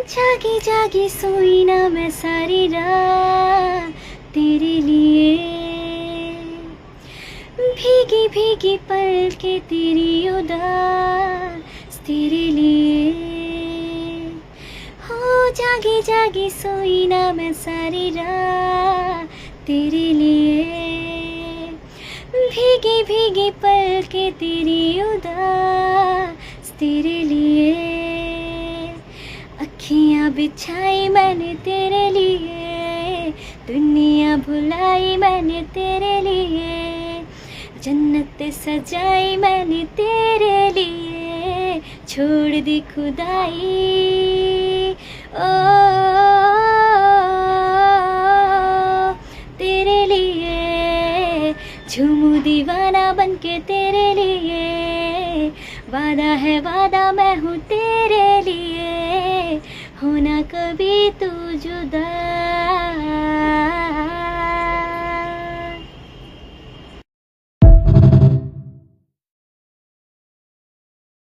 जागी जागी सोई ना मैं सारी रात तेरे लिए, भीगी भीगी पल के तेरी उदास तेरे लिए। हो जागी जागी सोई ना मैं सारी रात तेरे लिए, भीगी भीगी पल के तेरी उदास तेरे लिए। अखियाँ बिछाई मैंने तेरे लिए, दुनिया भुलाई मैंने तेरे लिए, जन्नत सजाई मैंने तेरे लिए, छोड़ दी खुदाई। ओ तेरे लिए झूमू दीवाना बनके तेरे लिए, वादा है वादा मैं हूँ तेरे लिए, होना कभी तू जुदा।